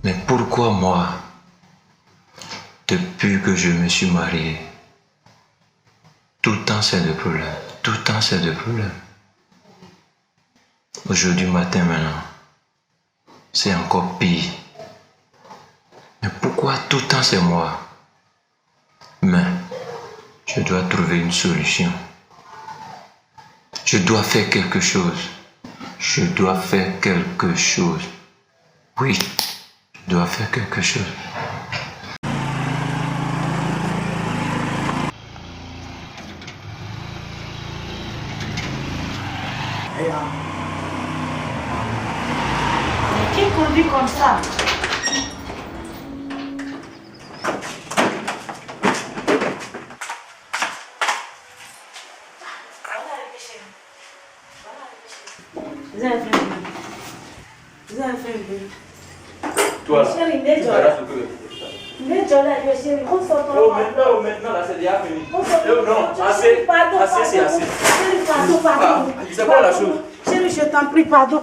Mais pourquoi moi, depuis que je me suis marié, tout le temps c'est de problème, tout le temps c'est de problème. Aujourd'hui matin maintenant, c'est encore pire. Mais pourquoi tout le temps c'est moi? Mais je dois trouver une solution. Je dois faire quelque chose. Je dois faire quelque chose. Oui, je dois faire quelque chose. Qui conduit comme ça? Vous avez fait vous avez fait toi, chérie, maintenant là c'est déjà fini. Non, assez, c'est assez. Pardon. C'est quoi la chose? Chérie, je t'en prie, pardon.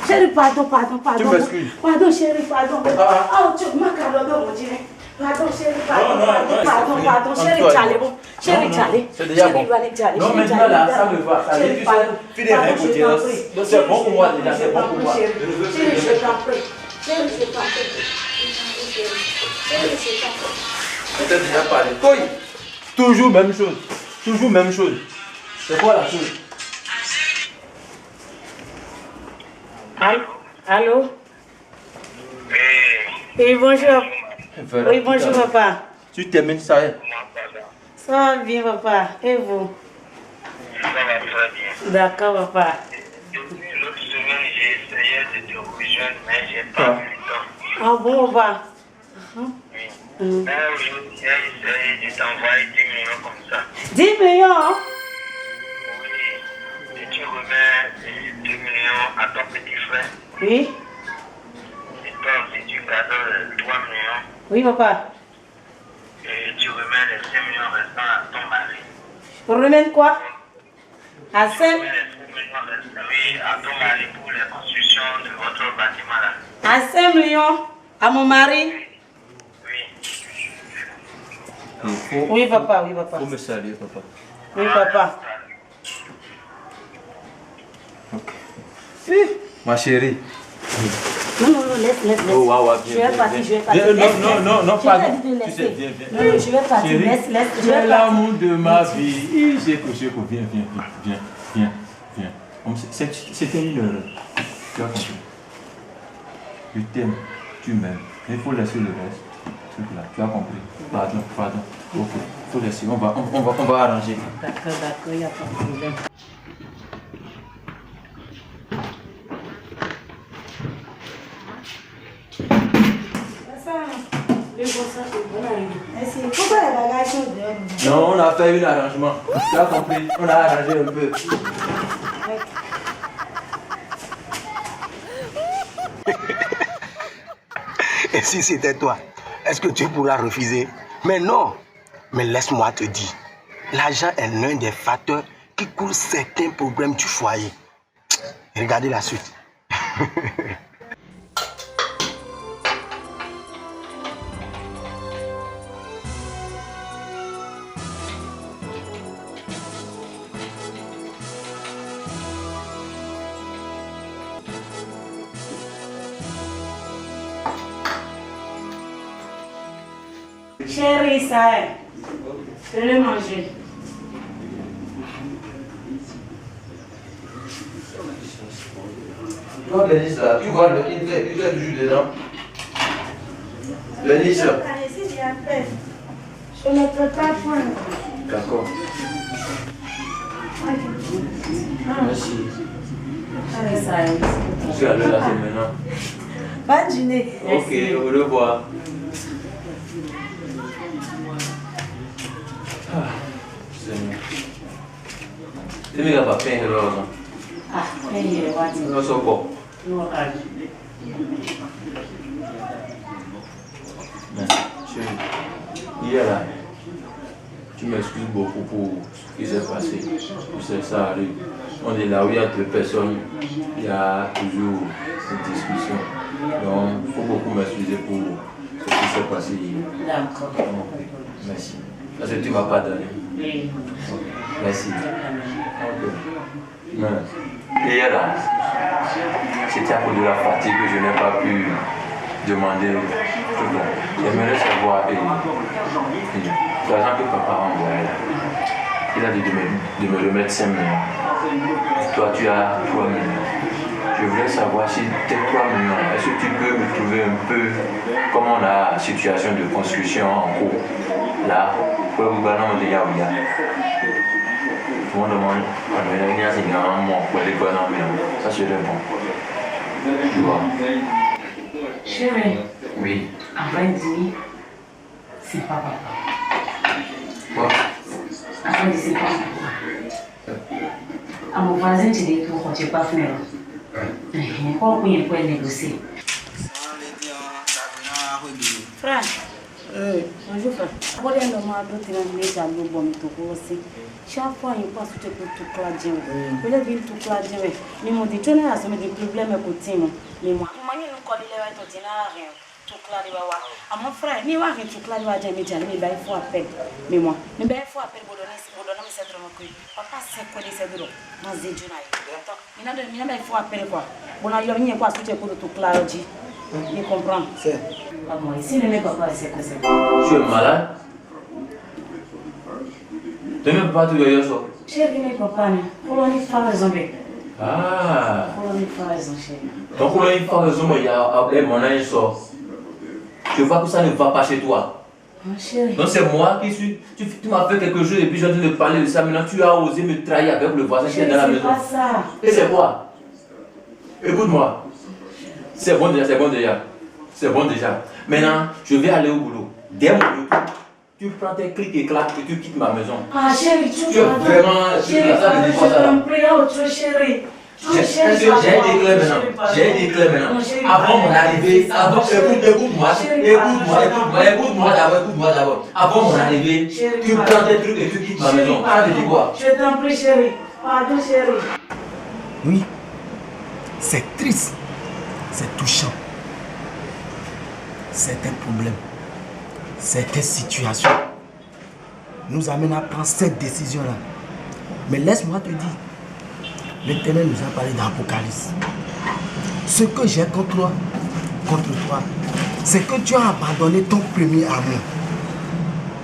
Chérie, pardon. Tu m'excuses. Pardon, chérie, pardon. Oh, tu m'as calé, mon Dieu. Pardon, chérie, pardon. Chérie, Tchalé, bon. Chérie, Tchalé. C'est déjà bon. Non, maintenant là, ça me va. Ça dit, tu sais, filer rien pour dire. Donc c'est bon pour moi déjà, c'est bon pour moi. Chérie, je t'en prie. Chérie, je t'en prie. Je t'ai déjà parlé. Oui. Toujours même chose. C'est quoi la chose? Allô? Oui, bonjour. Oui, bonjour, papa. Tu termines ça. Ça va bien, papa. Et vous? Ça va très bien. D'accord, papa. Depuis l'autre semaine, j'ai essayé de te rejoindre, mais j'ai pas eu le temps. Ah bon, papa? Oui. Mais aujourd'hui, j'ai essayé de t'envoyer 10 millions comme ça. 10 millions? Oui. Et tu remets 2 millions à ton petit frère. Oui. Et toi aussi, tu gardes 3 millions. Oui, papa. Et tu remets les 5 millions restants à ton mari. Pour remettre quoi? À 5? Tu remets les 5 millions restants, oui, à ton mari pour les constructions de votre bâtiment là. À 5 millions? À mon mari? Oui. Oui, papa. Faut me saluer, papa. Oui, papa. Ok. Ma chérie. Non, laisse. Oh, waouh, Je vais partir. Non, pardon. Tu sais, viens. Non, je vais partir. Chérie, Laisse. tu es l'amour de ma vie. Chéco, viens. C'était une erreur. Tu as compris. Je t'aime, tu m'aimes. Il faut laisser le reste. Truc là, tu as compris. Pardon. Ok, il faut laisser. On va arranger. D'accord, il n'y a pas de problème. Merci. Pourquoi les bagages sont dehors? Non, on a fait un arrangement. Tu as compris. On a arrangé un peu. Et si c'était toi, est-ce que tu pourras refuser? Mais non. Mais laisse-moi te dire, l'argent est l'un des facteurs qui causent certains problèmes du foyer. Regardez la suite. Chérie, ça est. Je vais le manger. Tu vois Bénice là, tu vois, il est toujours dedans. Bénice. Je ne peux pas prendre. D'accord. Merci. Allez, ça est. Je suis à l'heure là, c'est maintenant. Bonne journée. Ok, au revoir. Seigneur. Tu ne vas pas faire une erreur. Ah, il est là. Non, c'est bon. Non, Mais, chérie, hier là, tu m'excuses beaucoup pour ce qui s'est passé. Tu sais, ça arrive. On est là où il y a deux personnes, il y a toujours une discussion. Donc, il faut beaucoup m'excuser voici. D'accord. Merci. Parce que tu ne m'as pas donné. Oui. Merci. Hier, là, c'était à cause de la fatigue que je n'ai pas pu demander. J'aimerais savoir l'argent que papa a envoyé là. Il a dit de me remettre 5 millions. Toi, tu as 3 millions. Je voulais savoir si tes 3 millions, est-ce que tu peux me trouver un peu comment la situation de construction en cours là, pour vous balancer de Yaouya. Tout le monde demande, il y a un grand pour les bonnes ambiances. Ça, c'est le bon. Tu vois. Chérie. Oui. En vrai dire, c'est pas papa. Quoi? En vrai dire, c'est pas papa. À mon voisin, tu dis tout, tu n'es pas fait. Pourquoi vous pouvez négocier? Frère. Bonjour frère. Chaque fois, il passe tout tout clair. Il est venu tout clair. Mais mon dit, tu n'as pas de problème avec toi. Mais moi, je ne connais pas rien. Tout clair. À mon frère, ni voir tout clair. Mais il faut appel. Mais moi, il faut appel pour donner cette remarque. Papa, c'est quoi les cédros? Dans les jours. Il faut appel quoi. Bon, il y a quoi tout clair. Tu comprends? C'est. Moi, ici, le papa, c'est quoi c'est? Tu es malade? Tu n'aimes pas tout d'ailleurs ça? Chérie, mes papa, pour on y faire raison. Ah! Pour on y faire raison, chérie. Donc, pour on y faire raison, il y a mon âge sort. Je vois que ça ne va pas chez toi. Chérie. Donc, c'est moi qui suis. Tu m'as fait quelque chose et puis j'ai dû te parler de ça. Maintenant, tu as osé me trahir avec le voisin qui est dans la maison. C'est pas ça. Et c'est quoi? Écoute-moi. C'est bon déjà, c'est bon déjà. C'est bon déjà. Maintenant, je vais aller au boulot. Dès mon retour, tu prends tes clics et claques et tu quittes ma maison. Ah chérie, tu es vraiment... Chérie, je t'en prie, autre chérie. J'ai des clés maintenant. Avant mon arrivée, écoute-moi d'abord. Avant mon arrivée, tu prends tes trucs et tu quittes ma maison. Ça veut dire quoi? Je t'en prie chérie. Pardon chérie. Oui, c'est triste, c'est touchant. Certains problèmes, certaines situations nous amènent à prendre cette décision-là. Mais laisse-moi te dire, l'Éternel nous a parlé d'Apocalypse. Ce que j'ai contre toi, c'est que tu as abandonné ton premier amour.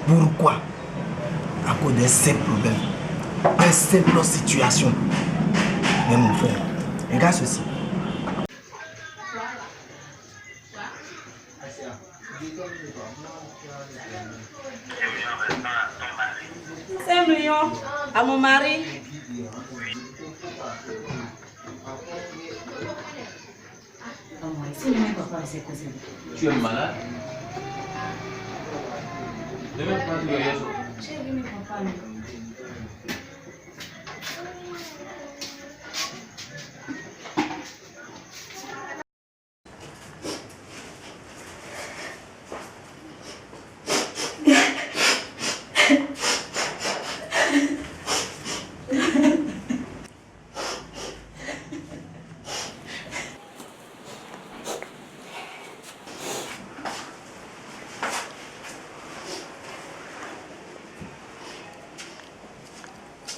Pourquoi? À cause d'un simple problème, d'une simple situation. Mais mon frère, regarde ceci. $5 millions à mon mari. Tu es malade? Ne même pas dire ça. Chérie, mes papa.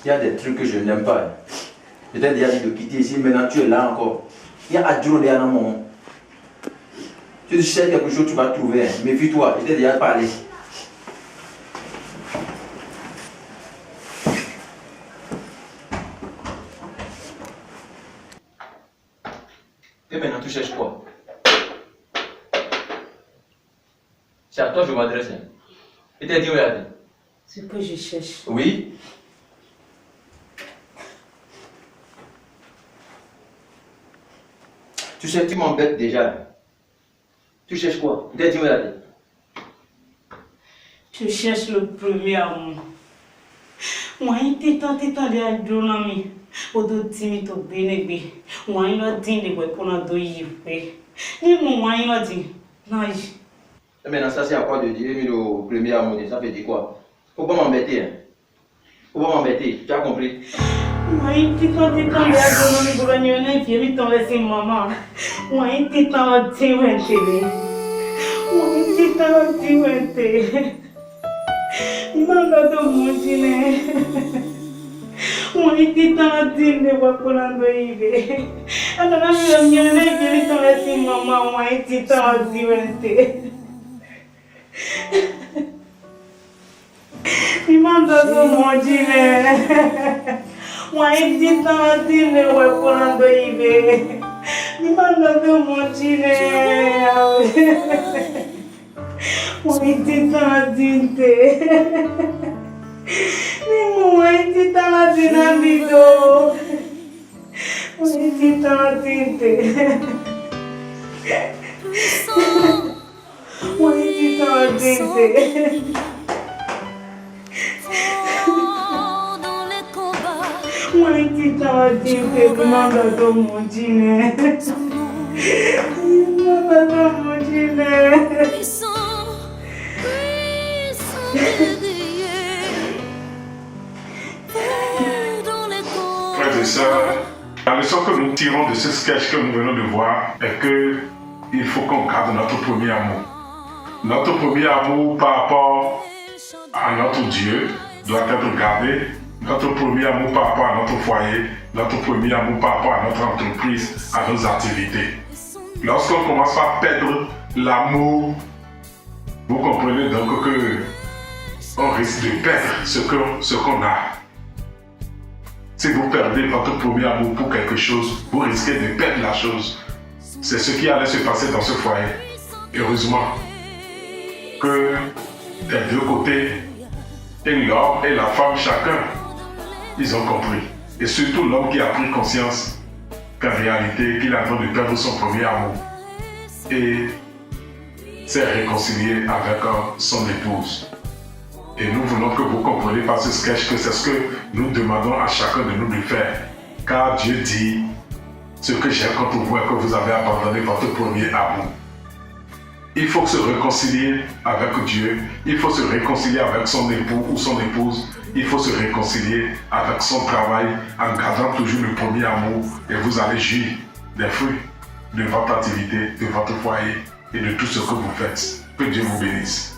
Il y a des trucs que je n'aime pas. Je t'ai déjà dit de quitter ici, maintenant tu es là encore. Il y a Adjour derrière un moment. Tu cherches quelque chose, tu vas trouver. Méfie-toi, je t'ai déjà parlé. Et maintenant tu cherches quoi? C'est à toi que je m'adresse. Je t'ai dit où est la vie? Ce que je cherche. Oui. Tu sais, tu m'embêtes déjà. Tu cherches quoi? Je t'ai dit où est la vie? Je cherche le premier amour. Moi, il était tenté de adonami. Odo timi to benegbe. Moi, il a dit de quoi qu'on a doyi. Ni moi, il a dit. Non. Maintenant, ça c'est à quoi de dire le premier amour? Ça fait dire quoi? Faut pas m'embêter. Hein? Faut pas m'embêter. Tu as compris? Moi, il était tenté de adonami pour gagner un pied. Il laissé maman. Moi, il était tenté de télé. Moi, il était Titawatiwete. Imanga mujine. Muni titawatinde wakulando ibe. Ana mira mnyone kili tawati mama mwa titawatiwete. Imanga mujine. Mwa titawatinde wakulando ibe. Imanga mujine. Muitita dinte. Muitita dinamido. Muitita dinte. Muitita dinte. Muitita dinte. Manda do mundine. Manda do mundine. Frères et sœurs, la leçon que nous tirons de ce sketch que nous venons de voir est que il faut qu'on garde notre premier amour. Notre premier amour par rapport à notre Dieu doit être gardé. Notre premier amour par rapport à notre foyer, notre premier amour par rapport à notre entreprise, à nos activités. Lorsqu'on commence à perdre l'amour, vous comprenez donc que on risque de perdre ce qu'on a. Si vous perdez votre premier amour pour quelque chose, vous risquez de perdre la chose. C'est ce qui allait se passer dans ce foyer. Heureusement que des deux côtés, et l'homme et la femme, chacun, ils ont compris. Et surtout l'homme qui a pris conscience qu'en réalité, qu'il est en train de perdre son premier amour. Et s'est réconcilié avec son épouse. Et nous voulons que vous compreniez par ce sketch que c'est ce que nous demandons à chacun de nous de faire. Car Dieu dit, ce que j'aime contre vous est que vous avez abandonné votre premier amour. Il faut se réconcilier avec Dieu, il faut se réconcilier avec son époux ou son épouse, il faut se réconcilier avec son travail en gardant toujours le premier amour et vous allez jouir des fruits de votre activité, de votre foyer et de tout ce que vous faites. Que Dieu vous bénisse.